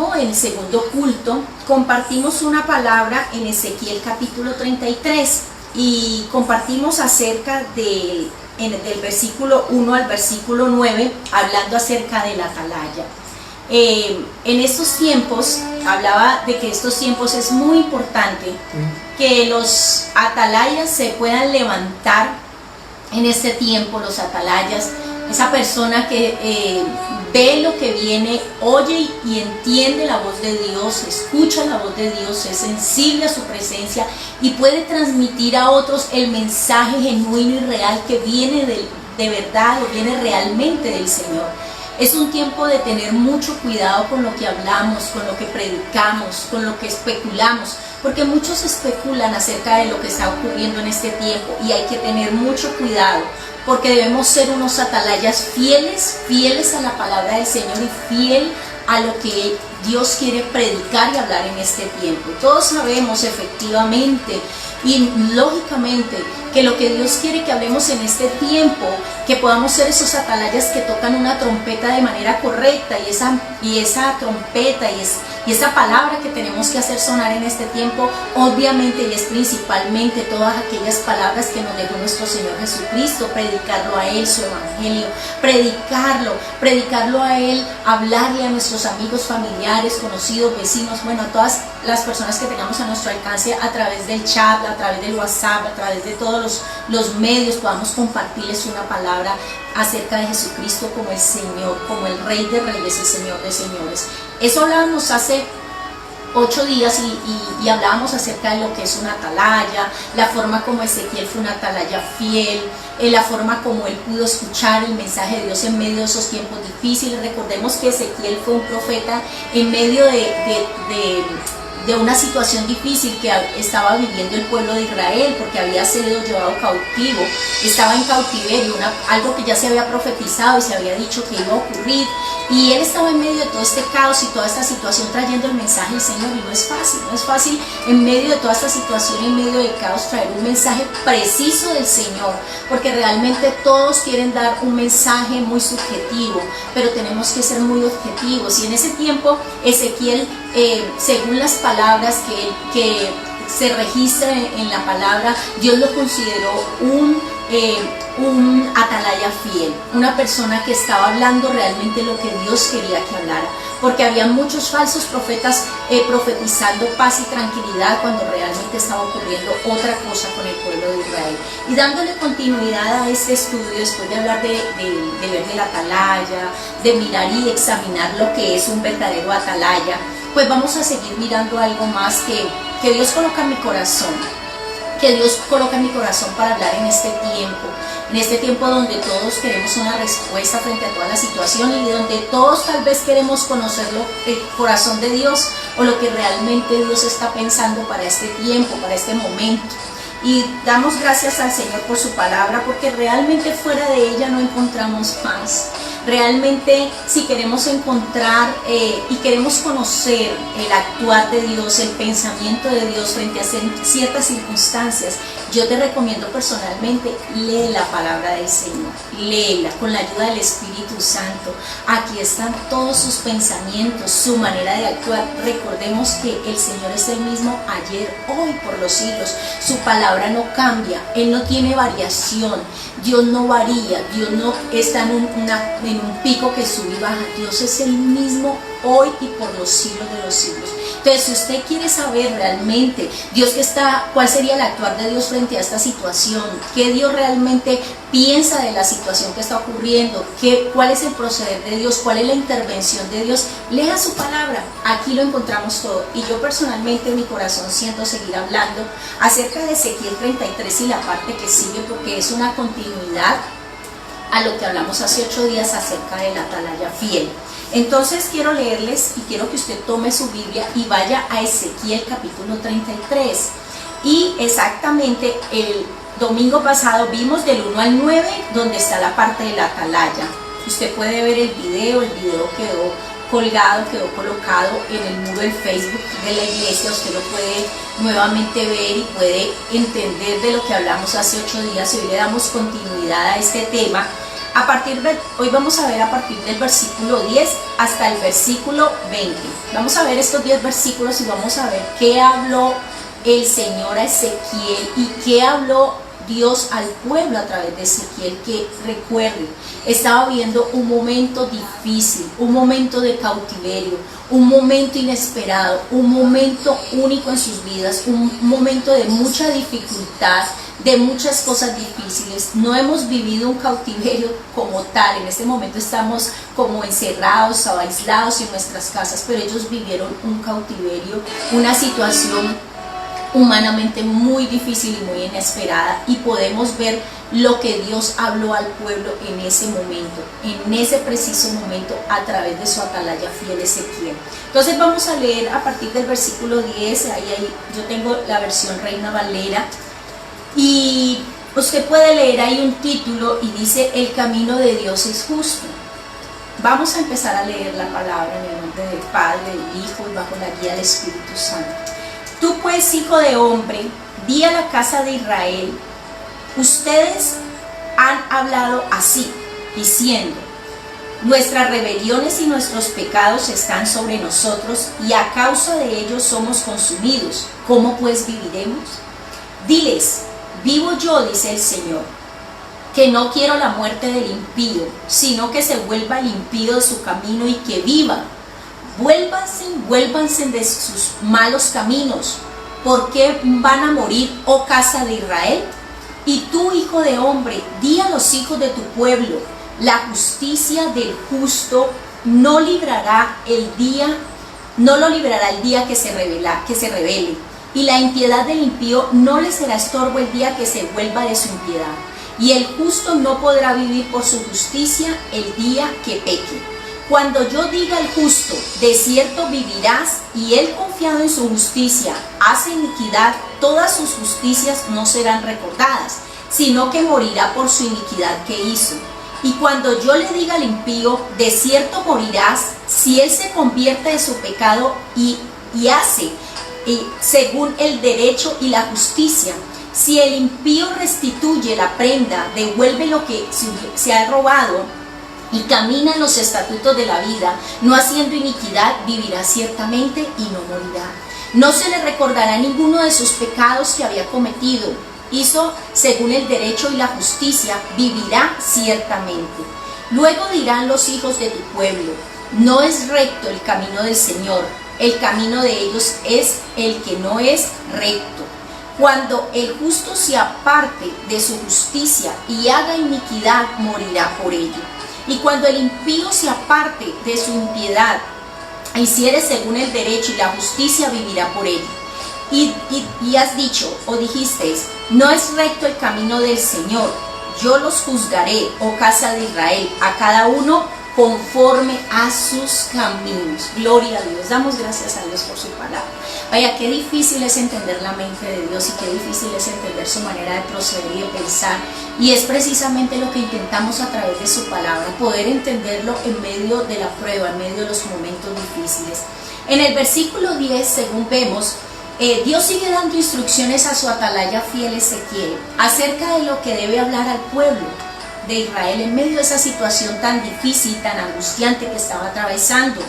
tiempo, en el segundo culto, compartimos una palabra en Ezequiel capítulo 33 y compartimos acerca del versículo 1 al versículo 9, hablando acerca de la atalaya. En estos tiempos, hablaba de que estos tiempos es muy importante que los atalayas se puedan levantar en este tiempo, los atalayas, esa persona que ve lo que viene, oye y entiende la voz de Dios, escucha la voz de Dios, es sensible a su presencia y puede transmitir a otros el mensaje genuino y real que viene de verdad o viene realmente del Señor. Es un tiempo de tener mucho cuidado con lo que hablamos, con lo que predicamos, con lo que especulamos, porque muchos especulan acerca de lo que está ocurriendo en este tiempo y hay que tener mucho cuidado, porque debemos ser unos atalayas fieles a la palabra del Señor y fiel a lo que Dios quiere predicar y hablar en este tiempo. Todos sabemos efectivamente y lógicamente que lo que Dios quiere que hablemos en este tiempo, que podamos ser esos atalayas que tocan una trompeta de manera correcta y esa trompeta y esa palabra que tenemos que hacer sonar en este tiempo, obviamente y es principalmente todas aquellas palabras que nos dejó nuestro Señor Jesucristo, predicarlo a Él, su evangelio, predicarlo a Él, hablarle a nuestros amigos, familiares, conocidos, vecinos, bueno, a todas las personas que tengamos a nuestro alcance a través del chat, a través del WhatsApp, a través de todos los medios, podamos compartirles una palabra acerca de Jesucristo como el Señor, como el Rey de Reyes, el Señor de Señores. Eso hablábamos hace 8 días y hablábamos acerca de lo que es una atalaya, la forma como Ezequiel fue una atalaya fiel, la forma como él pudo escuchar el mensaje de Dios en medio de esos tiempos difíciles. Recordemos que Ezequiel fue un profeta en medio de una situación difícil que estaba viviendo el pueblo de Israel, porque había sido llevado cautivo, estaba en cautiverio, algo que ya se había profetizado y se había dicho que iba a ocurrir, y él estaba en medio de todo este caos y toda esta situación trayendo el mensaje del Señor, y no es fácil en medio de toda esta situación, en medio del caos, traer un mensaje preciso del Señor, porque realmente todos quieren dar un mensaje muy subjetivo, pero tenemos que ser muy objetivos. Y en ese tiempo Ezequiel, según las palabras que se registran en la palabra, Dios lo consideró un atalaya fiel, una persona que estaba hablando realmente lo que Dios quería que hablara, porque había muchos falsos profetas profetizando paz y tranquilidad cuando realmente estaba ocurriendo otra cosa con el pueblo de Israel. Y dándole continuidad a este estudio, después de hablar de ver de la atalaya, de mirar y examinar lo que es un verdadero atalaya, pues vamos a seguir mirando algo más que Dios coloca en mi corazón, para hablar en este tiempo donde todos queremos una respuesta frente a toda la situación y donde todos tal vez queremos conocer el corazón de Dios o lo que realmente Dios está pensando para este tiempo, para este momento. Y damos gracias al Señor por su palabra, porque realmente fuera de ella no encontramos paz. Realmente, si queremos encontrar y queremos conocer el actuar de Dios, el pensamiento de Dios frente a ciertas circunstancias, yo te recomiendo personalmente, lee la palabra del Señor, léela con la ayuda del Espíritu Santo. Aquí están todos sus pensamientos, su manera de actuar. Recordemos que el Señor es el mismo ayer, hoy, por los siglos. Su palabra no cambia, Él no tiene variación, Dios no varía, Dios no está en un pico que sube y baja. Dios es el mismo hoy y por los siglos de los siglos. Entonces, si usted quiere saber realmente cuál sería el actuar de Dios frente a esta situación, qué Dios realmente piensa de la situación que está ocurriendo, cuál es el proceder de Dios, cuál es la intervención de Dios, lea su palabra. Aquí lo encontramos todo. Y yo personalmente en mi corazón siento seguir hablando acerca de Ezequiel 33 y la parte que sigue, porque es una continuidad a lo que hablamos hace 8 días acerca de la atalaya fiel. Entonces quiero leerles y quiero que usted tome su Biblia y vaya a Ezequiel capítulo 33. Y exactamente el domingo pasado vimos del 1 al 9 donde está la parte de la atalaya. Usted puede ver el video quedó colocado en el muro del Facebook de la iglesia. Usted lo puede nuevamente ver y puede entender de lo que hablamos hace 8 días. Hoy le damos continuidad a este tema Hoy vamos a ver a partir del versículo 10 hasta el versículo 20. Vamos a ver estos 10 versículos y vamos a ver qué habló el Señor a Ezequiel y qué habló Dios al pueblo a través de Ezequiel, que recuerden, estaba viviendo un momento difícil, un momento de cautiverio, un momento inesperado, un momento único en sus vidas, un momento de mucha dificultad, de muchas cosas difíciles. No hemos vivido un cautiverio como tal, en este momento estamos como encerrados o aislados en nuestras casas, pero ellos vivieron un cautiverio, una situación humanamente muy difícil y muy inesperada, y podemos ver lo que Dios habló al pueblo en ese momento, en ese preciso momento, a través de su atalaya fiel Ezequiel. Entonces vamos a leer a partir del versículo 10, yo tengo la versión Reina Valera, y usted puede leer ahí un título y dice: el camino de Dios es justo. Vamos a empezar a leer la palabra en el nombre del Padre, del Hijo y bajo la guía del Espíritu Santo. Tú pues, hijo de hombre, di a la casa de Israel: ustedes han hablado así, diciendo: nuestras rebeliones y nuestros pecados están sobre nosotros, y a causa de ellos somos consumidos. ¿Cómo pues viviremos? Diles: vivo yo, dice el Señor, que no quiero la muerte del impío, sino que se vuelva el impío de su camino y que viva. Vuélvanse de sus malos caminos. ¿Por qué van a morir, oh casa de Israel? Y tú, hijo de hombre, di a los hijos de tu pueblo: la justicia del justo no lo librará el día que se revele, y la impiedad del impío no le será estorbo el día que se vuelva de su impiedad. Y el justo no podrá vivir por su justicia el día que peque. Cuando yo diga al justo: de cierto vivirás, y él, confiado en su justicia, hace iniquidad, todas sus justicias no serán recordadas, sino que morirá por su iniquidad que hizo. Y cuando yo le diga al impío: de cierto morirás, si él se convierte de su pecado y hace según el derecho y la justicia, si el impío restituye la prenda, devuelve lo que se ha robado, y camina en los estatutos de la vida, no haciendo iniquidad, vivirá ciertamente y no morirá. No se le recordará ninguno de sus pecados que había cometido. Hizo según el derecho y la justicia, vivirá ciertamente. Luego dirán los hijos de tu pueblo: no es recto el camino del Señor, el camino de ellos es el que no es recto. Cuando el justo se aparte de su justicia y haga iniquidad, morirá por ello. Y cuando el impío se aparte de su impiedad, hiciere según el derecho y la justicia, vivirá por ello. Y has dicho o dijisteis: no es recto el camino del Señor, yo los juzgaré, oh casa de Israel, a cada uno conforme a sus caminos. Gloria a Dios. Damos gracias a Dios por su palabra. Vaya, qué difícil es entender la mente de Dios, y qué difícil es entender su manera de proceder y de pensar. Y es precisamente lo que intentamos a través de su palabra, poder entenderlo en medio de la prueba, en medio de los momentos difíciles. En el versículo 10, según vemos, Dios sigue dando instrucciones a su atalaya fiel Ezequiel acerca de lo que debe hablar al pueblo de Israel en medio de esa situación tan difícil, tan angustiante que estaba atravesando.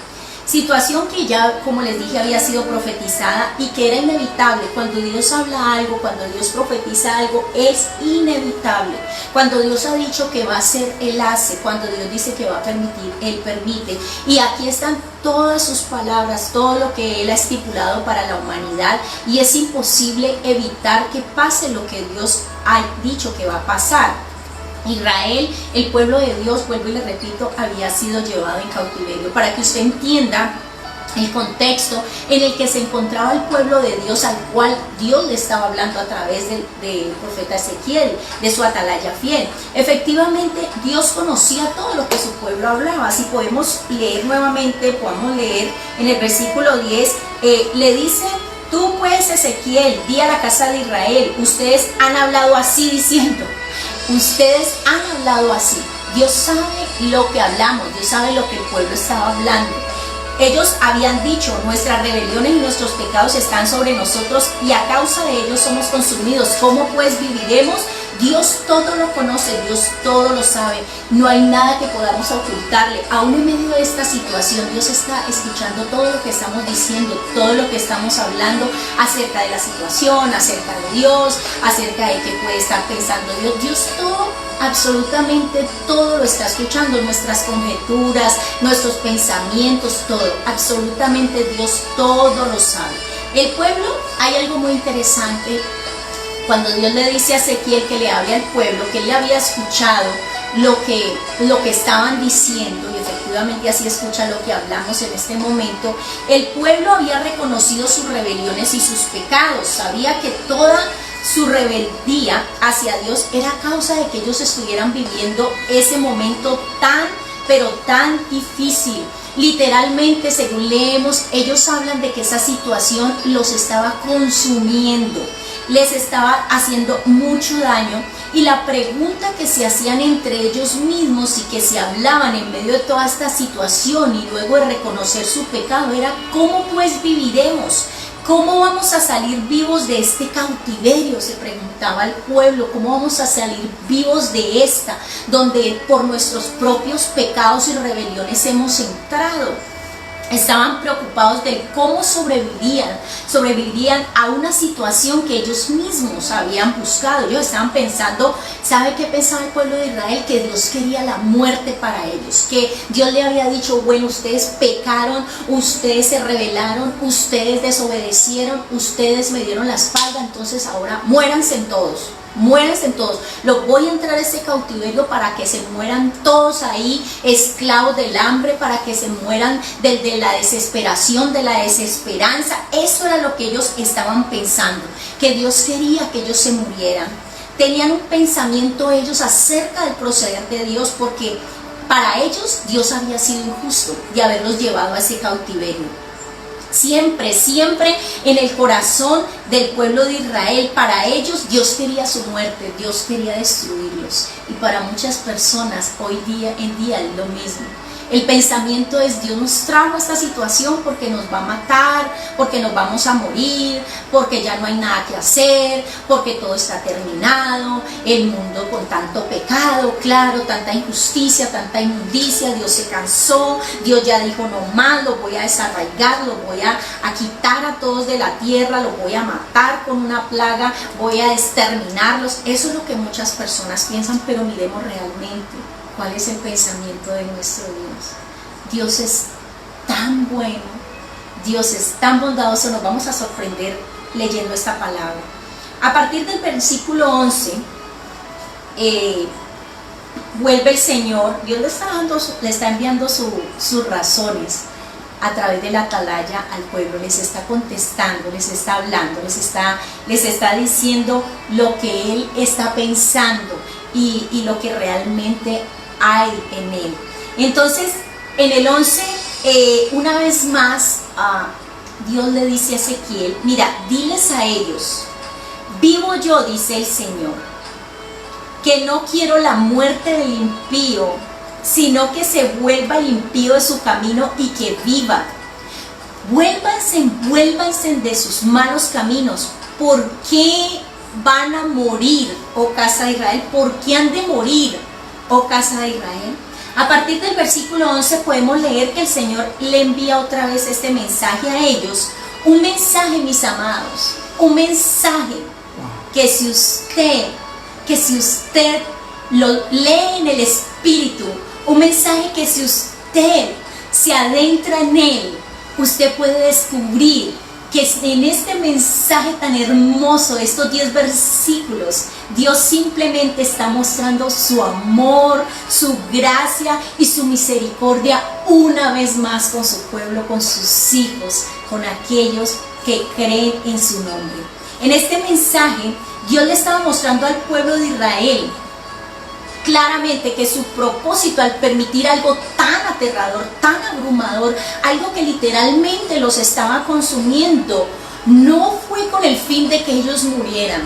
Situación que ya, como les dije, había sido profetizada y que era inevitable. Cuando Dios habla algo, cuando Dios profetiza algo, es inevitable. Cuando Dios ha dicho que va a hacer, Él hace. Cuando Dios dice que va a permitir, Él permite. Y aquí están todas sus palabras, todo lo que Él ha estipulado para la humanidad, y es imposible evitar que pase lo que Dios ha dicho que va a pasar. Israel, el pueblo de Dios, vuelvo y le repito, había sido llevado en cautiverio. Para que usted entienda el contexto en el que se encontraba el pueblo de Dios, al cual Dios le estaba hablando a través del profeta Ezequiel, de su atalaya fiel. Efectivamente, Dios conocía todo lo que su pueblo hablaba. Si podemos leer nuevamente, podemos leer en el versículo 10, le dice: tú pues, Ezequiel, di a la casa de Israel: ustedes han hablado así diciendo. Ustedes han hablado así. Dios sabe lo que hablamos, Dios sabe lo que el pueblo estaba hablando. Ellos habían dicho: nuestras rebeliones y nuestros pecados están sobre nosotros, y a causa de ellos somos consumidos. ¿Cómo pues viviremos? Dios todo lo conoce, Dios todo lo sabe. No hay nada que podamos ocultarle. Aún en medio de esta situación, Dios está escuchando todo lo que estamos diciendo, todo lo que estamos hablando acerca de la situación, acerca de Dios, acerca de qué puede estar pensando Dios. Dios todo, absolutamente todo lo está escuchando, nuestras conjeturas, nuestros pensamientos, todo. Absolutamente Dios todo lo sabe. El pueblo, hay algo muy interesante. Cuando Dios le dice a Ezequiel que le hable al pueblo, que él le había escuchado lo que estaban diciendo, y efectivamente así escucha lo que hablamos en este momento, el pueblo había reconocido sus rebeliones y sus pecados, sabía que toda su rebeldía hacia Dios era causa de que ellos estuvieran viviendo ese momento tan, pero tan difícil. Literalmente, según leemos, ellos hablan de que esa situación los estaba consumiendo, les estaba haciendo mucho daño, y la pregunta que se hacían entre ellos mismos y que se hablaban en medio de toda esta situación y luego de reconocer su pecado era: ¿cómo pues viviremos? ¿Cómo vamos a salir vivos de este cautiverio? Se preguntaba el pueblo. ¿Cómo vamos a salir vivos de esta, donde por nuestros propios pecados y rebeliones hemos entrado? Estaban preocupados de cómo sobrevivirían a una situación que ellos mismos habían buscado. Ellos estaban pensando, ¿sabe qué pensaba el pueblo de Israel? Que Dios quería la muerte para ellos, que Dios le había dicho: bueno, ustedes pecaron, ustedes se rebelaron, ustedes desobedecieron, ustedes me dieron la espalda, entonces ahora muéranse en todos. Muéranse en todos, los voy a entrar a ese cautiverio para que se mueran todos ahí, esclavos del hambre, para que se mueran de la desesperación, de la desesperanza. Eso era lo que ellos estaban pensando, que Dios quería que ellos se murieran. Tenían un pensamiento ellos acerca del proceder de Dios, porque para ellos Dios había sido injusto de haberlos llevado a ese cautiverio. Siempre, siempre en el corazón del pueblo de Israel, para ellos Dios quería su muerte, Dios quería destruirlos. Y para muchas personas hoy en día es lo mismo. El pensamiento es: Dios nos trajo a esta situación porque nos va a matar, porque nos vamos a morir, porque ya no hay nada que hacer, porque todo está terminado, el mundo con tanto pecado, claro, tanta injusticia, tanta inmundicia. Dios se cansó, Dios ya dijo: no más, lo voy a desarraigar, lo voy a quitar a todos de la tierra, lo voy a matar con una plaga, voy a exterminarlos. Eso es lo que muchas personas piensan, pero miremos realmente cuál es el pensamiento de nuestro Dios. Dios es tan bueno, Dios es tan bondadoso. Nos vamos a sorprender leyendo esta palabra. A partir del versículo 11, vuelve el Señor. Dios le está enviando sus razones a través de la atalaya al pueblo. Les está contestando, les está hablando, les está diciendo lo que Él está pensando y lo que realmente hay en Él. Entonces, en el 11, una vez más, Dios le dice a Ezequiel: mira, diles a ellos: vivo yo, dice el Señor, que no quiero la muerte del impío, sino que se vuelva el impío de su camino y que viva. Vuélvanse de sus malos caminos. ¿Por qué van a morir, oh casa de Israel? ¿Por qué han de morir, oh casa de Israel? A partir del versículo 11 podemos leer que el Señor le envía otra vez este mensaje a ellos. Un mensaje, mis amados, un mensaje que si usted lo lee en el Espíritu, un mensaje que si usted se adentra en él, usted puede descubrir que en este mensaje tan hermoso, estos 10 versículos, Dios simplemente está mostrando su amor, su gracia y su misericordia una vez más con su pueblo, con sus hijos, con aquellos que creen en su nombre. En este mensaje, Dios le estaba mostrando al pueblo de Israel claramente que su propósito al permitir algo tan aterrador, tan abrumador, algo que literalmente los estaba consumiendo, no fue con el fin de que ellos murieran.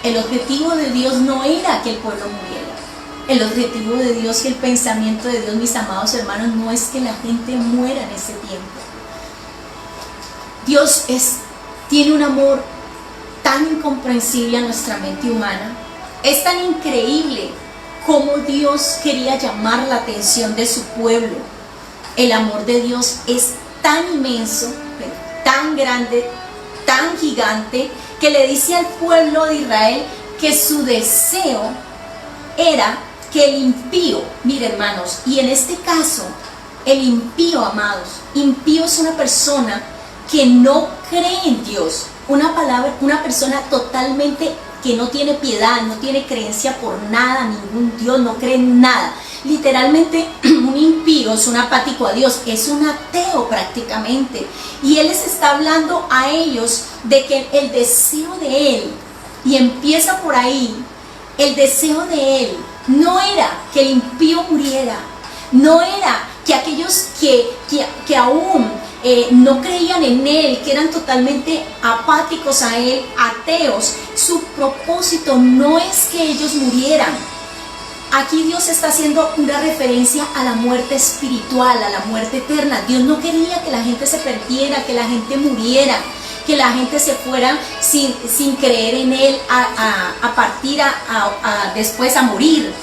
El objetivo de Dios no era que el pueblo muriera. El objetivo de Dios y el pensamiento de Dios, mis amados hermanos, no es que la gente muera en ese tiempo. Dios tiene un amor tan incomprensible a nuestra mente humana Es tan increíble cómo Dios quería llamar la atención de su pueblo. El amor de Dios es tan inmenso, tan grande, tan gigante, que le dice al pueblo de Israel que su deseo era que el impío, mire hermanos, y en este caso, el impío, amados, impío es una persona que no cree en Dios, una persona totalmente que no tiene piedad, no tiene creencia por nada, ningún Dios, no cree en nada. Literalmente un impío es un apático a Dios, es un ateo prácticamente. Y Él les está hablando a ellos de que el deseo de Él, y empieza por ahí, el deseo de Él no era que el impío muriera, no era que aquellos que aún no creían en Él, que eran totalmente apáticos a Él, ateos, su propósito no es que ellos murieran. Aquí Dios está haciendo una referencia a la muerte espiritual, a la muerte eterna. Dios no quería que la gente se perdiera, que la gente muriera, que la gente se fuera sin creer en Él a partir después a morir.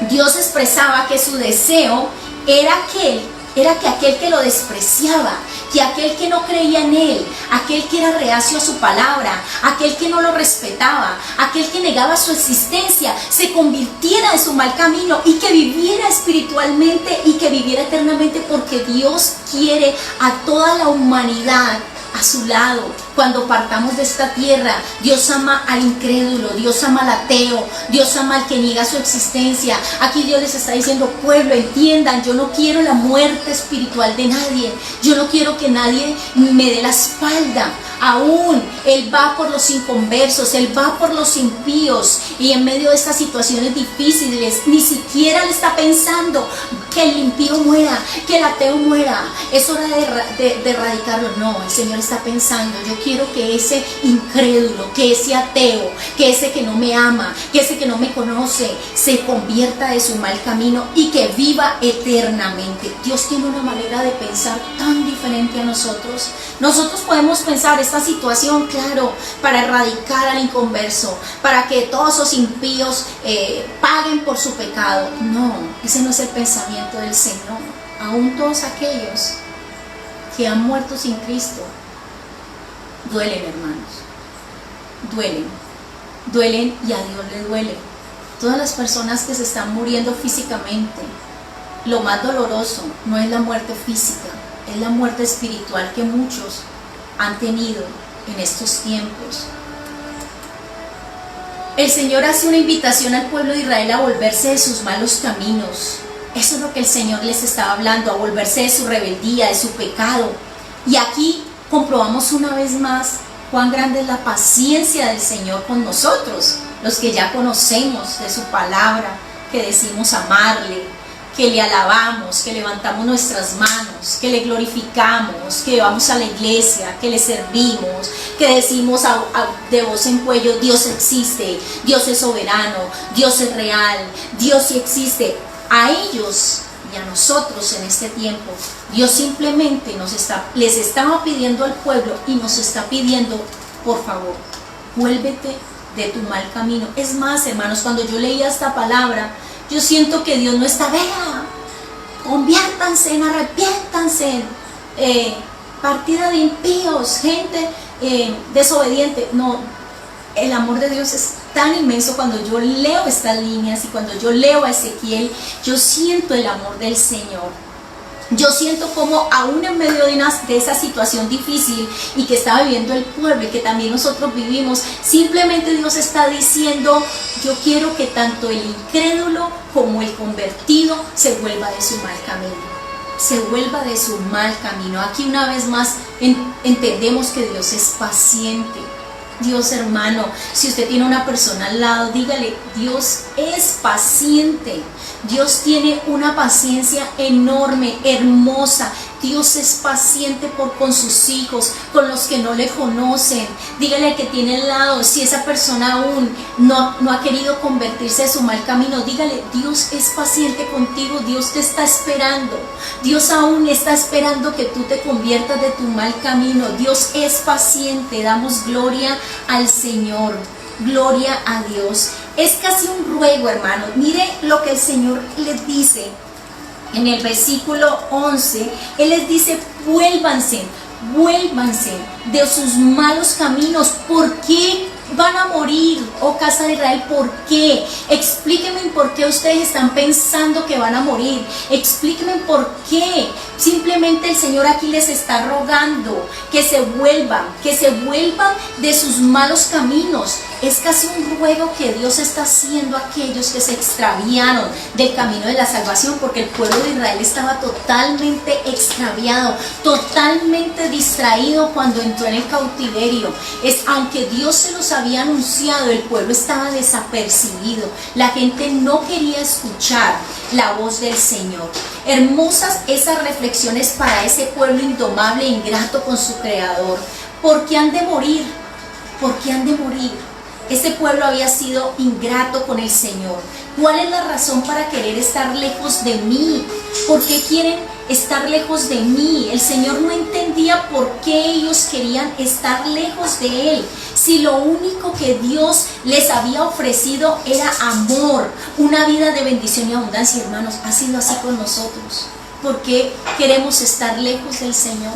Dios expresaba que su deseo era que aquel que lo despreciaba, que aquel que no creía en Él, aquel que era reacio a su palabra, aquel que no lo respetaba, aquel que negaba su existencia, se convirtiera en su mal camino y que viviera espiritualmente y que viviera eternamente, porque Dios quiere a toda la humanidad a su lado. Cuando partamos de esta tierra, Dios ama al incrédulo, Dios ama al ateo, Dios ama al que niega su existencia. Aquí Dios les está diciendo: pueblo, entiendan, yo no quiero la muerte espiritual de nadie, yo no quiero que nadie me dé la espalda. Aún Él va por los inconversos, Él va por los impíos, y en medio de estas situaciones difíciles ni siquiera le está pensando que el impío muera, que el ateo muera, es hora de erradicarlo. No, el Señor está pensando: yo quiero que ese incrédulo, que ese ateo, que ese que no me ama, que ese que no me conoce, se convierta de su mal camino y que viva eternamente. Dios tiene una manera de pensar tan diferente a nosotros. Nosotros podemos pensar esta situación, claro, para erradicar al inconverso, para que todos esos impíos paguen por su pecado. No, ese no es el pensamiento del Señor. Aún todos aquellos que han muerto sin Cristo duelen, hermanos, duelen, y a Dios le duele. Todas las personas que se están muriendo físicamente, lo más doloroso no es la muerte física, es la muerte espiritual que muchos han tenido en estos tiempos. El Señor hace una invitación al pueblo de Israel a volverse de sus malos caminos. Eso es lo que el Señor les estaba hablando, a volverse de su rebeldía, de su pecado. Y aquí comprobamos una vez más cuán grande es la paciencia del Señor con nosotros, los que ya conocemos de su palabra, que decimos amarle, que le alabamos, que levantamos nuestras manos, que le glorificamos, que vamos a la iglesia, que le servimos, que decimos de voz en cuello: Dios existe, Dios es soberano, Dios es real, Dios sí existe. A ellos y a nosotros en este tiempo, Dios simplemente les estaba pidiendo al pueblo, y nos está pidiendo: por favor, vuélvete de tu mal camino. Es más, hermanos, cuando yo leía esta palabra, yo siento que Dios no está: vea, conviértanse, arrepiéntanse, partida de impíos, gente desobediente. No, el amor de Dios es tan inmenso. Cuando yo leo estas líneas y cuando yo leo a Ezequiel, yo siento el amor del Señor. Yo siento como aún en medio de esa situación difícil y que estaba viviendo el pueblo y que también nosotros vivimos, simplemente Dios está diciendo: yo quiero que tanto el incrédulo como el convertido se vuelva de su mal camino. Se vuelva de su mal camino. Aquí una vez más entendemos que Dios es paciente. Dios, hermano, si usted tiene una persona al lado, dígale: Dios es paciente. Dios tiene una paciencia enorme, hermosa. Dios es paciente con sus hijos, con los que no le conocen. Dígale al que tiene al lado, si esa persona aún no ha querido convertirse de su mal camino, dígale: Dios es paciente contigo, Dios te está esperando. Dios aún está esperando que tú te conviertas de tu mal camino. Dios es paciente. Damos gloria al Señor. Gloria a Dios. Es casi un ruego, hermanos. Mire lo que el Señor les dice en el versículo 11. Él les dice: vuélvanse de sus malos caminos. ¿Por qué van a morir, oh casa de Israel? ¿Por qué? Explíquenme por qué ustedes están pensando que van a morir. Explíquenme por qué. Simplemente el Señor aquí les está rogando que se vuelvan de sus malos caminos. Es casi un ruego que Dios está haciendo a aquellos que se extraviaron del camino de la salvación, porque el pueblo de Israel estaba totalmente extraviado, totalmente distraído cuando entró en el cautiverio. Aunque Dios se los había anunciado, el pueblo estaba desapercibido. La gente no quería escuchar la voz del Señor. Hermosas esas reflexiones para ese pueblo indomable e ingrato con su Creador. ¿Por qué han de morir? ¿Por qué han de morir? Este pueblo había sido ingrato con el Señor. ¿Cuál es la razón para querer estar lejos de mí? ¿Por qué quieren estar lejos de mí? El Señor no entendía por qué ellos querían estar lejos de Él. Si lo único que Dios les había ofrecido era amor, una vida de bendición y abundancia. Hermanos, ha sido así con nosotros. ¿Por qué queremos estar lejos del Señor?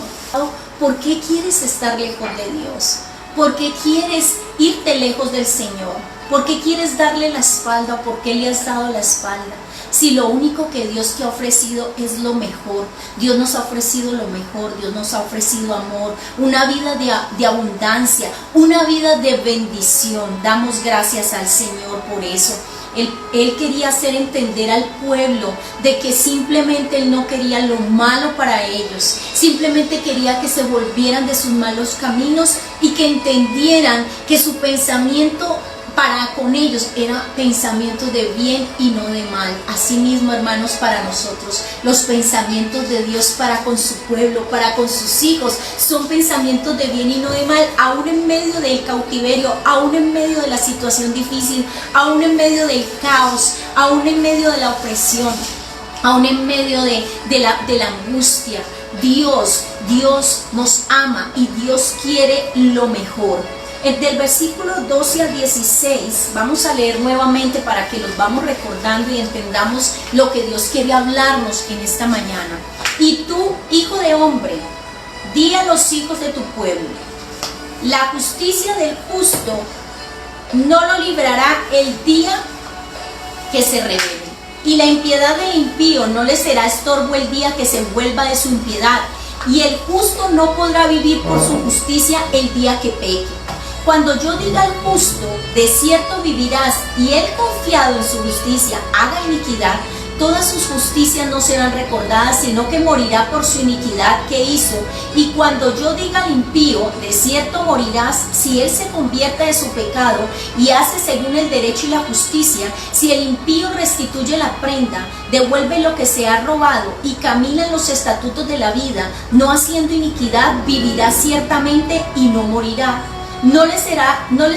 ¿Por qué quieres estar lejos de Dios? ¿Por qué quieres irte lejos del Señor? ¿Por qué quieres darle la espalda? ¿Por qué le has dado la espalda? Si lo único que Dios te ha ofrecido es lo mejor. Dios nos ha ofrecido lo mejor. Dios nos ha ofrecido amor, una vida de abundancia, una vida de bendición. Damos gracias al Señor por eso. Él quería hacer entender al pueblo de que simplemente Él no quería lo malo para ellos, simplemente quería que se volvieran de sus malos caminos y que entendieran que su pensamiento para con ellos era pensamientos de bien y no de mal. Asimismo, hermanos, para nosotros los pensamientos de Dios para con su pueblo, para con sus hijos, son pensamientos de bien y no de mal, aún en medio del cautiverio, aún en medio de la situación difícil, aún en medio del caos, aún en medio de la opresión, aún en medio de la angustia. Dios nos ama y Dios quiere lo mejor. Del versículo 12 al 16, vamos a leer nuevamente para que los vamos recordando y entendamos lo que Dios quiere hablarnos en esta mañana. Y tú, hijo de hombre, di a los hijos de tu pueblo: la justicia del justo no lo librará el día que se revele, y la impiedad del impío no le será estorbo el día que se vuelva de su impiedad, y el justo no podrá vivir por su justicia el día que peque. Cuando yo diga al justo: de cierto vivirás, y él confiado en su justicia haga iniquidad, todas sus justicias no serán recordadas, sino que morirá por su iniquidad que hizo. Y cuando yo diga al impío: de cierto morirás, si él se convierte de su pecado y hace según el derecho y la justicia, si el impío restituye la prenda, devuelve lo que se ha robado y camina en los estatutos de la vida, no haciendo iniquidad, vivirá ciertamente y no morirá. No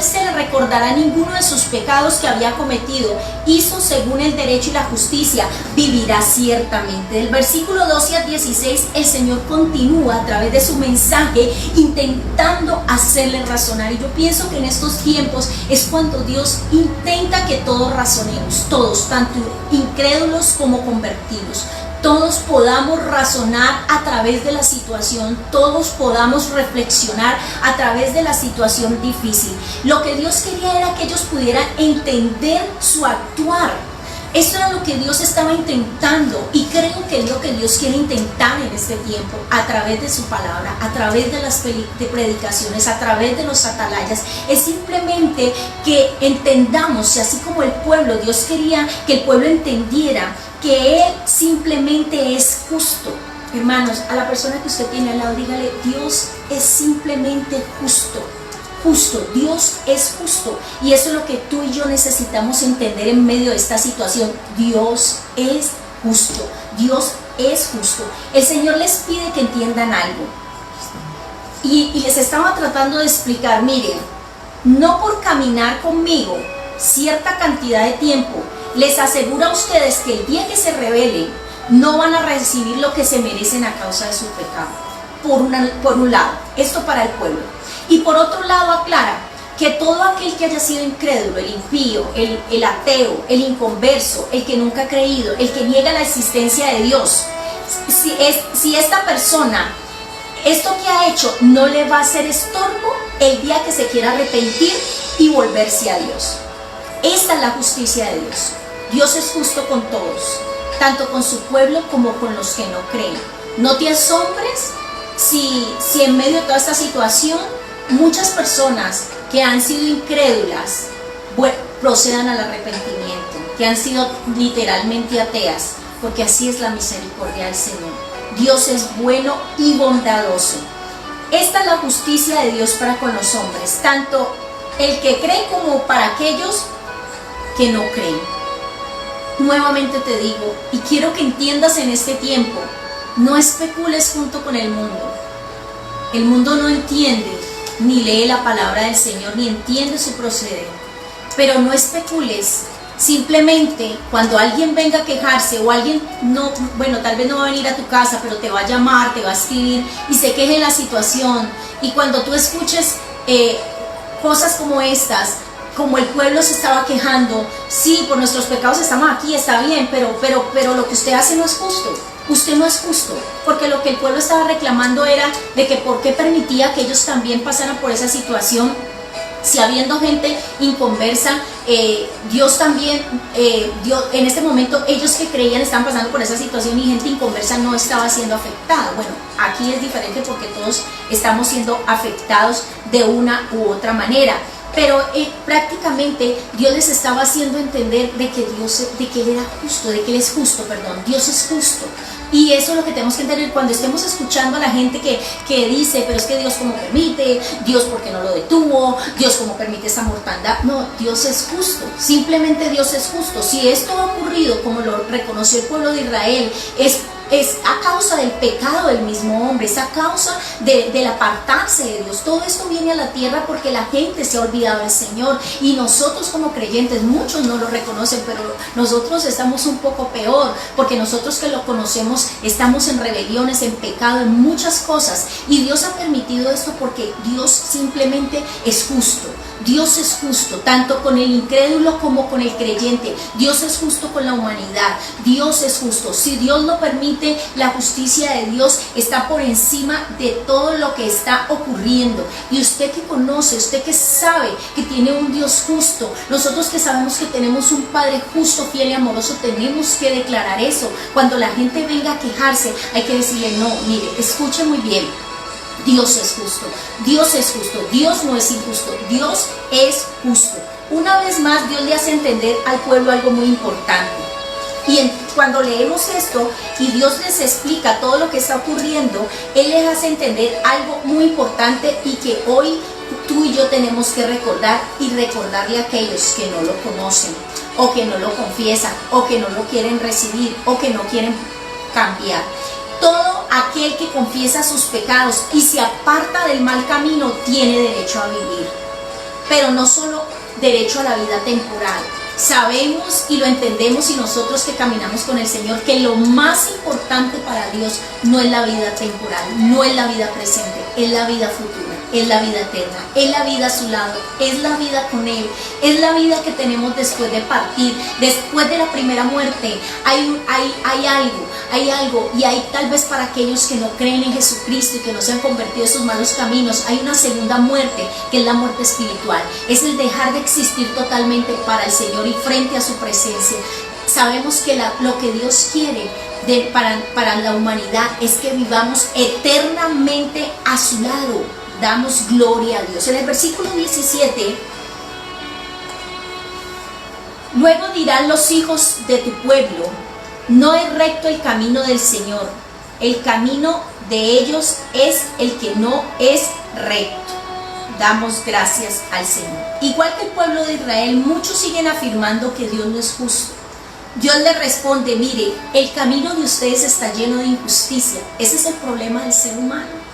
se le recordará ninguno de sus pecados que había cometido. Hizo según el derecho y la justicia, vivirá ciertamente. Del versículo 12 al 16, el Señor continúa a través de su mensaje intentando hacerle razonar. Y yo pienso que en estos tiempos es cuando Dios intenta que todos razonemos, todos, tanto incrédulos como convertidos. Todos podamos razonar a través de la situación, todos podamos reflexionar a través de la situación difícil. Lo que Dios quería era que ellos pudieran entender su actuar. Esto era lo que Dios estaba intentando, y creo que es lo que Dios quiere intentar en este tiempo a través de su palabra, a través de las predicaciones, a través de los atalayas. Es simplemente que entendamos, y así como el pueblo, Dios quería que el pueblo entendiera que Él simplemente es justo. Hermanos, a la persona que usted tiene al lado, dígale: Dios es simplemente justo. Justo, Dios es justo, y eso es lo que tú y yo necesitamos entender en medio de esta situación. Dios es justo, Dios es justo. El Señor les pide que entiendan algo, y les estaba tratando de explicar: miren, no por caminar conmigo cierta cantidad de tiempo les aseguro a ustedes que el día que se rebelen no van a recibir lo que se merecen a causa de su pecado. Por un lado, esto para el pueblo. Y por otro lado aclara: que todo aquel que haya sido incrédulo, el impío, el ateo, el inconverso, el que nunca ha creído, el que niega la existencia de Dios, si esta persona, esto que ha hecho no le va a ser estorbo el día que se quiera arrepentir y volverse a Dios. Esta es la justicia de Dios. Dios es justo con todos, tanto con su pueblo como con los que no creen. No te asombres si en medio de toda esta situación muchas personas que han sido incrédulas procedan al arrepentimiento, que han sido literalmente ateas, porque así es la misericordia del Señor. Dios es bueno y bondadoso. Esta es la justicia de Dios para con los hombres, tanto el que cree como para aquellos que no creen. Nuevamente te digo, y quiero que entiendas en este tiempo, no especules junto con el mundo. El mundo no entiende ni lee la palabra del Señor, ni entiende su proceder. Pero no especules. Simplemente cuando alguien venga a quejarse o alguien no, bueno, tal vez no va a venir a tu casa, pero te va a llamar, te va a escribir y se queje de la situación, y cuando tú escuches cosas como estas, como el pueblo se estaba quejando, sí, por nuestros pecados estamos aquí, está bien, pero lo que usted hace no es justo. Usted no es justo, porque lo que el pueblo estaba reclamando era de que por qué permitía que ellos también pasaran por esa situación, si habiendo gente inconversa, Dios también, Dios, en este momento ellos que creían estaban pasando por esa situación y gente inconversa no estaba siendo afectada. Bueno, aquí es diferente porque todos estamos siendo afectados de una u otra manera. Pero prácticamente Dios les estaba haciendo entender de que Él era justo, de que Él es justo, perdón, Dios es justo. Y eso es lo que tenemos que entender cuando estemos escuchando a la gente que dice, pero es que Dios como permite, Dios porque no lo detuvo, Dios como permite esa mortandad. No, Dios es justo, simplemente Dios es justo. Si esto ha ocurrido como lo reconoció el pueblo de Israel, es a causa del pecado del mismo hombre, es a causa del apartarse de Dios. Todo esto viene a la tierra porque la gente se ha olvidado del Señor, y nosotros como creyentes, muchos no lo reconocen, pero nosotros estamos un poco peor, porque nosotros que lo conocemos estamos en rebeliones, en pecado, en muchas cosas, y Dios ha permitido esto porque Dios simplemente es justo. Dios es justo, tanto con el incrédulo como con el creyente. Dios es justo con la humanidad. Dios es justo. Si Dios lo permite, la justicia de Dios está por encima de todo lo que está ocurriendo. Y usted que conoce, usted que sabe que tiene un Dios justo, nosotros que sabemos que tenemos un Padre justo, fiel y amoroso, tenemos que declarar eso. Cuando la gente venga a quejarse, hay que decirle, no, mire, escuche muy bien. Dios es justo, Dios es justo, Dios no es injusto, Dios es justo. Una vez más, Dios le hace entender al pueblo algo muy importante. Y cuando leemos esto y Dios les explica todo lo que está ocurriendo, Él les hace entender algo muy importante y que hoy tú y yo tenemos que recordar, y recordarle a aquellos que no lo conocen, o que no lo confiesan, o que no lo quieren recibir, o que no quieren cambiar. Todo aquel que confiesa sus pecados y se aparta del mal camino tiene derecho a vivir, pero no solo derecho a la vida temporal. Sabemos y lo entendemos, y nosotros que caminamos con el Señor, que lo más importante para Dios no es la vida temporal, no es la vida presente, es la vida futura, es la vida eterna, es la vida a su lado, es la vida con Él, es la vida que tenemos después de partir, después de la primera muerte. Hay algo, y hay tal vez para aquellos que no creen en Jesucristo y que no se han convertido en sus malos caminos, hay una segunda muerte, que es la muerte espiritual. Es el dejar de existir totalmente para el Señor y frente a su presencia. Sabemos que lo que Dios quiere para la humanidad es que vivamos eternamente a su lado. Damos gloria a Dios. En el versículo 17, luego dirán los hijos de tu pueblo, no es recto el camino del Señor, el camino de ellos es el que no es recto. Damos gracias al Señor. Igual que el pueblo de Israel, muchos siguen afirmando que Dios no es justo. Dios le responde, mire, el camino de ustedes está lleno de injusticia. Ese es el problema del ser humano.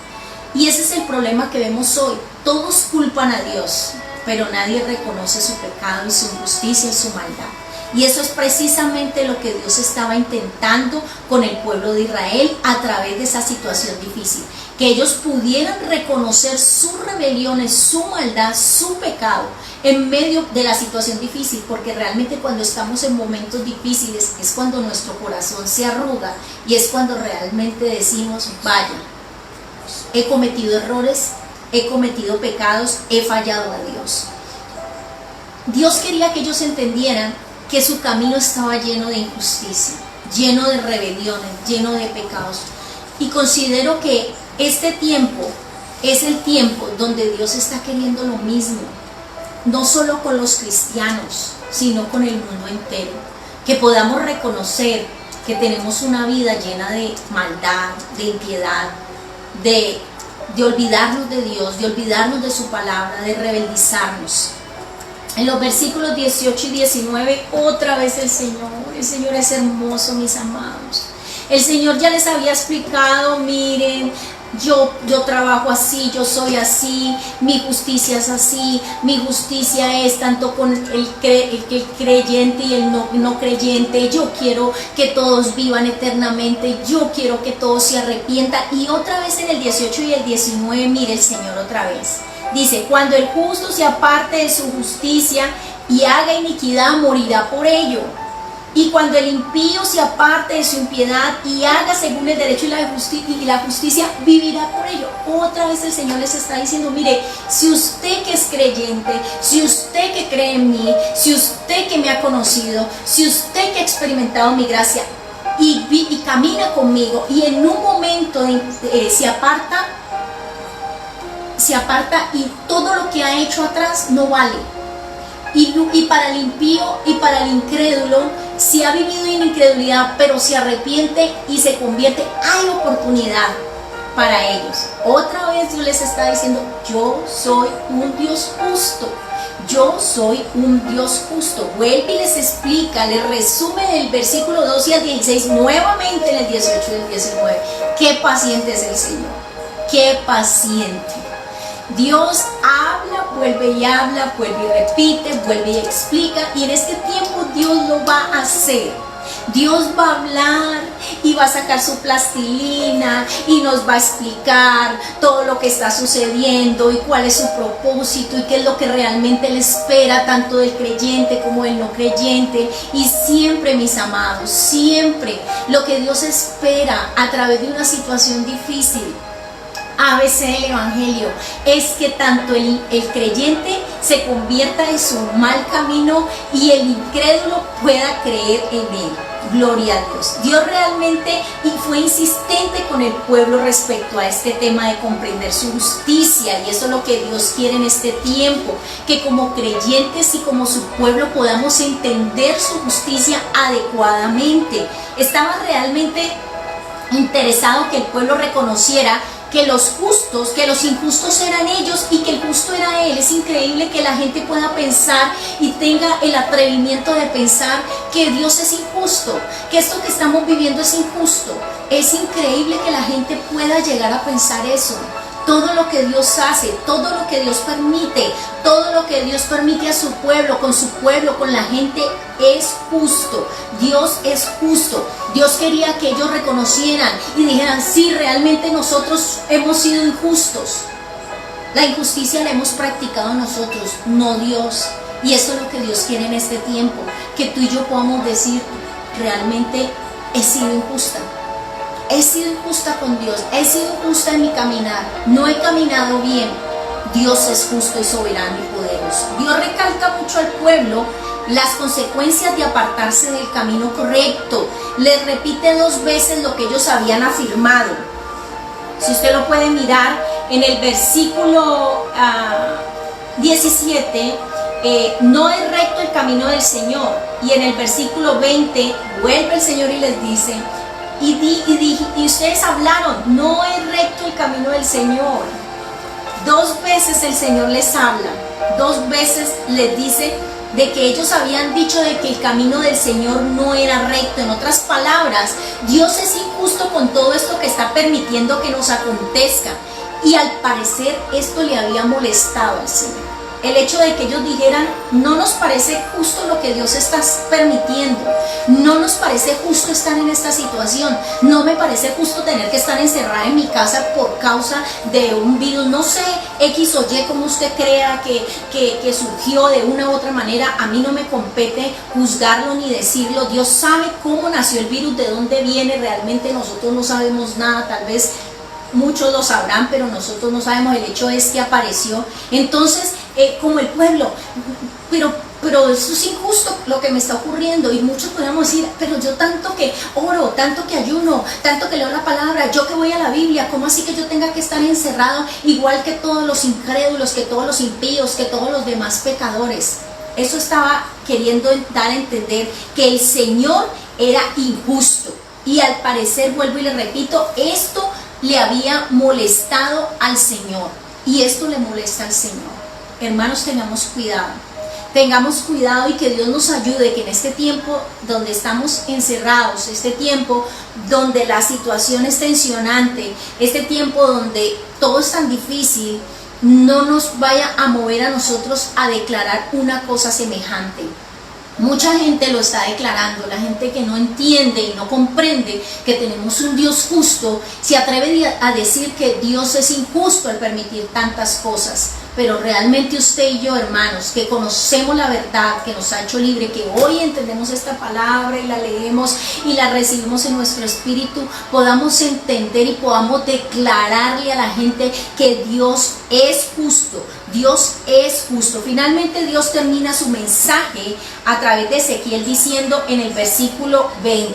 Y ese es el problema que vemos hoy. Todos culpan a Dios, pero nadie reconoce su pecado y su injusticia y su maldad. Y eso es precisamente lo que Dios estaba intentando con el pueblo de Israel a través de esa situación difícil. Que ellos pudieran reconocer sus rebeliones, su maldad, su pecado en medio de la situación difícil, porque realmente cuando estamos en momentos difíciles es cuando nuestro corazón se arruga y es cuando realmente decimos, vaya, he cometido errores, he cometido pecados, he fallado a Dios. Dios quería que ellos entendieran que su camino estaba lleno de injusticia, lleno de rebeliones, lleno de pecados. Y considero que este tiempo es el tiempo donde Dios está queriendo lo mismo, no solo con los cristianos, sino con el mundo entero. Que podamos reconocer que tenemos una vida llena de maldad, de impiedad, de olvidarnos de Dios, de olvidarnos de su palabra, de rebeldizarnos. En los versículos 18 y 19, otra vez el Señor es hermoso, mis amados. El Señor ya les había explicado, miren, yo trabajo así, yo soy así, mi justicia es así, mi justicia es tanto con el creyente y el no creyente, yo quiero que todos vivan eternamente, yo quiero que todos se arrepientan. Y otra vez en el 18 y el 19, mire el Señor otra vez. Dice, cuando el justo se aparte de su justicia y haga iniquidad, morirá por ello. Y cuando el impío se aparte de su impiedad y haga según el derecho y la justicia, vivirá por ello. Otra vez el Señor les está diciendo, mire, si usted que es creyente, si usted que cree en mí, si usted que me ha conocido, si usted que ha experimentado mi gracia y camina conmigo y en un momento se aparta y todo lo que ha hecho atrás no vale. Y para el impío y para el incrédulo, si ha vivido en incredulidad, pero se arrepiente y se convierte, hay oportunidad para ellos. Otra vez Dios les está diciendo, yo soy un Dios justo. Yo soy un Dios justo. Vuelve y les explica, les resume el versículo 12 al 16, nuevamente en el 18 y el 19. Qué paciente es el Señor. Qué paciente. Dios habla, vuelve y repite, vuelve y explica, y en este tiempo Dios lo va a hacer. Dios va a hablar y va a sacar su plastilina y nos va a explicar todo lo que está sucediendo y cuál es su propósito y qué es lo que realmente le espera tanto del creyente como del no creyente. Y siempre, mis amados, siempre lo que Dios espera a través de una situación difícil, ABC del Evangelio, es que tanto el creyente se convierta de su mal camino y el incrédulo pueda creer en él. Gloria a Dios. Dios realmente fue insistente con el pueblo respecto a este tema de comprender su justicia, y eso es lo que Dios quiere en este tiempo, que como creyentes y como su pueblo podamos entender su justicia adecuadamente. Estaba realmente interesado que el pueblo reconociera que los justos, que los injustos eran ellos y que el justo era Él. Es increíble que la gente pueda pensar y tenga el atrevimiento de pensar que Dios es injusto, que esto que estamos viviendo es injusto. Es increíble que la gente pueda llegar a pensar eso. Todo lo que Dios hace, todo lo que Dios permite, todo lo que Dios permite a su pueblo, con la gente, es justo. Dios es justo. Dios quería que ellos reconocieran y dijeran, sí, realmente nosotros hemos sido injustos. La injusticia la hemos practicado nosotros, no Dios. Y eso es lo que Dios quiere en este tiempo, que tú y yo podamos decir, realmente he sido injusta. He sido injusta con Dios, he sido injusta en mi caminar, no he caminado bien. Dios es justo y soberano y poderoso. Dios recalca mucho al pueblo las consecuencias de apartarse del camino correcto. Les repite 2 veces lo que ellos habían afirmado. Si usted lo puede mirar en el versículo 17, no es recto el camino del Señor. Y en el versículo 20 vuelve el Señor y les dice, y ustedes hablaron, no es recto el camino del Señor. 2 veces el Señor les habla, 2 veces les dice de que ellos habían dicho de que el camino del Señor no era recto. En otras palabras, Dios es injusto con todo esto que está permitiendo que nos acontezca, y al parecer esto le había molestado al Señor. el hecho de que ellos dijeran, no nos parece justo lo que Dios está permitiendo, no nos parece justo estar en esta situación, no me parece justo tener que estar encerrada en mi casa por causa de un virus, no sé, X o Y, como usted crea que surgió de una u otra manera, a mí no me compete juzgarlo ni decirlo. Dios sabe cómo nació el virus, de dónde viene, realmente nosotros no sabemos nada, tal vez muchos lo sabrán, pero nosotros no sabemos. El hecho es que apareció. Entonces, como el pueblo, pero eso es injusto lo que me está ocurriendo, y muchos podemos decir, pero yo tanto que oro, tanto que ayuno, tanto que leo la palabra, yo que voy a la Biblia, ¿cómo así que yo tenga que estar encerrado igual que todos los incrédulos, que todos los impíos, que todos los demás pecadores? Eso estaba queriendo dar a entender que el Señor era injusto, y al parecer, vuelvo y le repito, esto le había molestado al Señor, y esto le molesta al Señor. Hermanos, tengamos cuidado y que Dios nos ayude, que en este tiempo donde estamos encerrados, este tiempo donde la situación es tensionante, este tiempo donde todo es tan difícil, no nos vaya a mover a nosotros a declarar una cosa semejante. Mucha gente lo está declarando, la gente que no entiende y no comprende que tenemos un Dios justo, se atreve a decir que Dios es injusto al permitir tantas cosas. Pero realmente usted y yo, hermanos, que conocemos la verdad, que nos ha hecho libre, que hoy entendemos esta palabra y la leemos y la recibimos en nuestro espíritu, podamos entender y podamos declararle a la gente que Dios es justo. Dios es justo. Finalmente Dios termina su mensaje a través de Ezequiel diciendo en el versículo 20: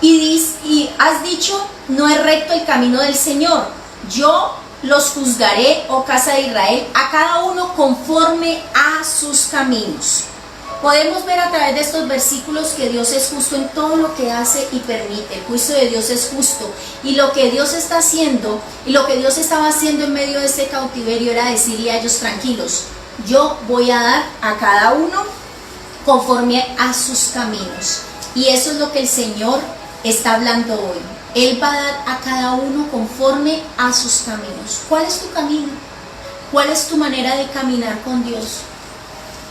y has dicho, no es recto el camino del Señor. Yo los juzgaré, oh casa de Israel, a cada uno conforme a sus caminos. Podemos ver a través de estos versículos que Dios es justo en todo lo que hace y permite. El juicio de Dios es justo, y lo que Dios está haciendo y lo que Dios estaba haciendo en medio de este cautiverio era decirle a ellos: tranquilos, yo voy a dar a cada uno conforme a sus caminos. Y eso es lo que el Señor está hablando hoy. Él va a dar a cada uno conforme a sus caminos. ¿Cuál es tu camino? ¿Cuál es tu manera de caminar con Dios?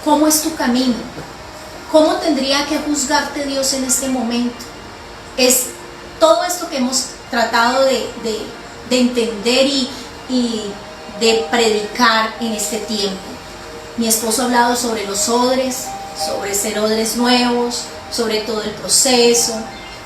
¿Cómo es tu camino? ¿Cómo tendría que juzgarte Dios en este momento? Es todo esto que hemos tratado de entender y de predicar en este tiempo. Mi esposo ha hablado sobre los odres, sobre ser odres nuevos, sobre todo el proceso.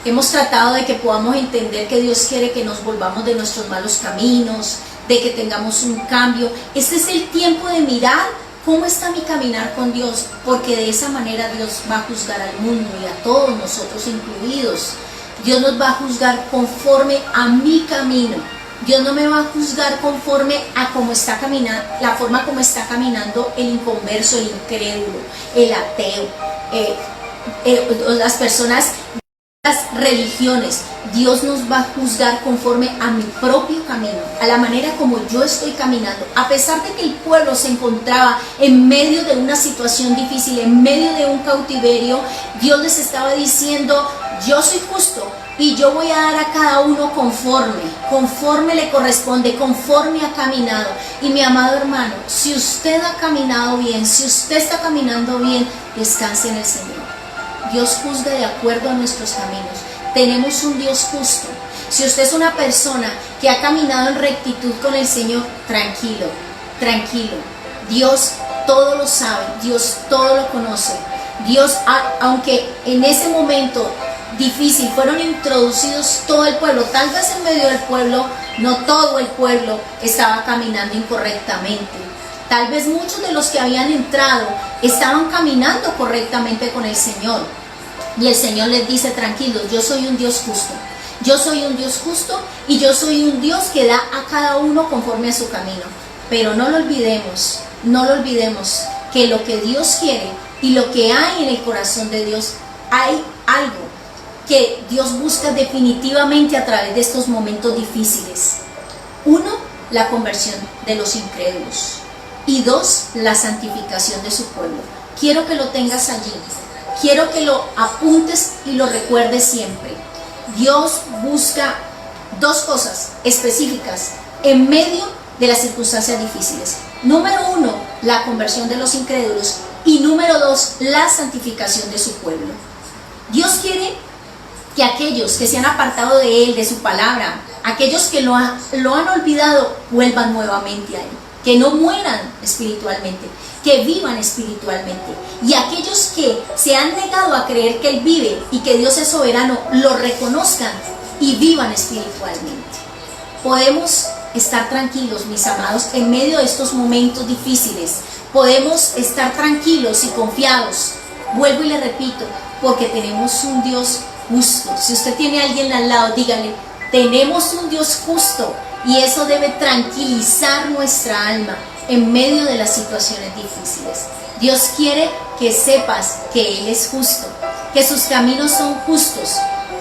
Hemos tratado de que podamos entender que Dios quiere que nos volvamos de nuestros malos caminos, de que tengamos un cambio. Este es el tiempo de mirar cómo está mi caminar con Dios, porque de esa manera Dios va a juzgar al mundo y a todos nosotros incluidos. Dios nos va a juzgar conforme a mi camino. Dios no me va a juzgar conforme a cómo está caminando, la forma como está caminando el inconverso, el incrédulo, el ateo, las personas, las religiones. Dios nos va a juzgar conforme a mi propio camino, a la manera como yo estoy caminando. A pesar de que el pueblo se encontraba en medio de una situación difícil, en medio de un cautiverio, Dios les estaba diciendo: yo soy justo y yo voy a dar a cada uno conforme le corresponde, conforme ha caminado. Y mi amado hermano, si usted ha caminado bien, si usted está caminando bien, descanse en el Señor. Dios juzga de acuerdo a nuestros caminos. Tenemos un Dios justo. Si usted es una persona que ha caminado en rectitud con el Señor, tranquilo, tranquilo. Dios todo lo sabe, Dios todo lo conoce. Dios, aunque en ese momento difícil fueron introducidos todo el pueblo, tal vez en medio del pueblo, no todo el pueblo estaba caminando incorrectamente. Tal vez muchos de los que habían entrado estaban caminando correctamente con el Señor. Y el Señor les dice: tranquilos, yo soy un Dios justo. Yo soy un Dios justo y yo soy un Dios que da a cada uno conforme a su camino. Pero no lo olvidemos, que lo que Dios quiere y lo que hay en el corazón de Dios, hay algo que Dios busca definitivamente a través de estos momentos difíciles. 1, la conversión de los incrédulos. Y 2, la santificación de su pueblo. Quiero que lo tengas allí. Quiero que lo apuntes y lo recuerdes siempre. Dios busca 2 cosas específicas en medio de las circunstancias difíciles. Número 1, la conversión de los incrédulos. Y número 2, la santificación de su pueblo. Dios quiere que aquellos que se han apartado de Él, de su palabra, aquellos que lo han olvidado, vuelvan nuevamente a Él. Que no mueran espiritualmente, que vivan espiritualmente. Y aquellos que se han negado a creer que Él vive y que Dios es soberano, lo reconozcan y vivan espiritualmente. Podemos estar tranquilos, mis amados, en medio de estos momentos difíciles. Podemos estar tranquilos y confiados. Vuelvo y le repito, porque tenemos un Dios justo. Si usted tiene a alguien al lado, dígale, tenemos un Dios justo. Y eso debe tranquilizar nuestra alma en medio de las situaciones difíciles. Dios quiere que sepas que Él es justo, que sus caminos son justos,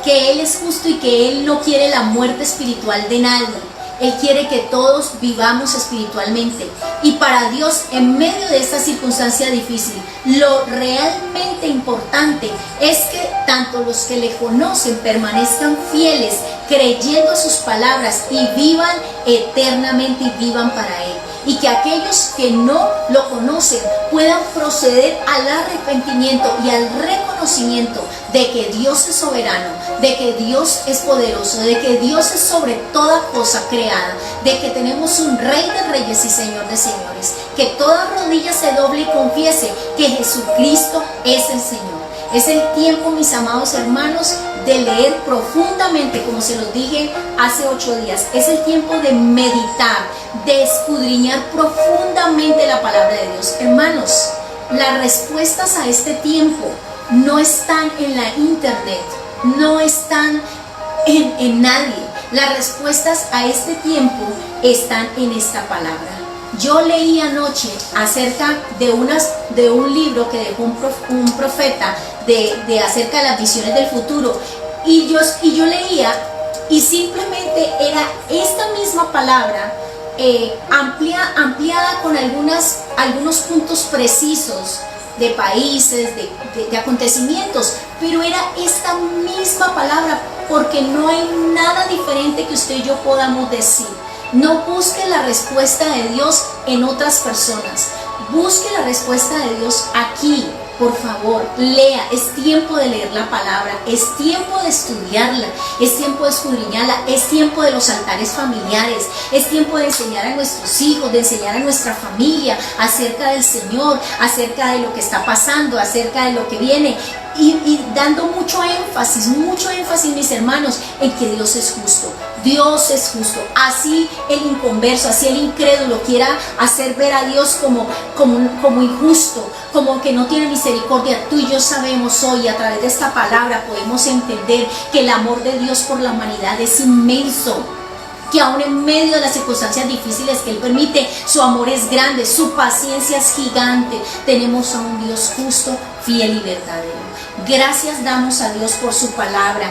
que Él es justo y que Él no quiere la muerte espiritual de nadie. Él quiere que todos vivamos espiritualmente. Y para Dios, en medio de esta circunstancia difícil, lo realmente importante es que tanto los que le conocen permanezcan fieles, creyendo a sus palabras y vivan eternamente y vivan para Él. Y que aquellos que no lo conocen puedan proceder al arrepentimiento y al reconocimiento de que Dios es soberano, de que Dios es poderoso, de que Dios es sobre toda cosa creada, de que tenemos un Rey de reyes y Señor de señores, que toda rodilla se doble y confiese que Jesucristo es el Señor. Es el tiempo, mis amados hermanos, de leer profundamente, como se los dije hace 8 días. Es el tiempo de meditar, de escudriñar profundamente la palabra de Dios. Hermanos, las respuestas a este tiempo no están en la internet, no están en nadie. Las respuestas a este tiempo están en esta palabra. Yo leí anoche acerca de un libro que dejó un profeta acerca de las visiones del futuro, y yo leía, y simplemente era esta misma palabra ampliada con algunos puntos precisos de países, de acontecimientos, pero era esta misma palabra, porque no hay nada diferente que usted y yo podamos decir. No busque la respuesta de Dios en otras personas, busque la respuesta de Dios aquí. Por favor, lea, es tiempo de leer la palabra, es tiempo de estudiarla, es tiempo de escudriñarla, es tiempo de los altares familiares, es tiempo de enseñar a nuestros hijos, de enseñar a nuestra familia acerca del Señor, acerca de lo que está pasando, acerca de lo que viene, y dando mucho énfasis, mis hermanos, en que Dios es justo. Dios es justo. Así el inconverso, así el incrédulo quiera hacer ver a Dios como injusto, como que no tiene misericordia, tú y yo sabemos hoy, a través de esta palabra podemos entender que el amor de Dios por la humanidad es inmenso, que aún en medio de las circunstancias difíciles que Él permite, su amor es grande, su paciencia es gigante. Tenemos a un Dios justo, fiel y verdadero. Gracias damos a Dios por su palabra.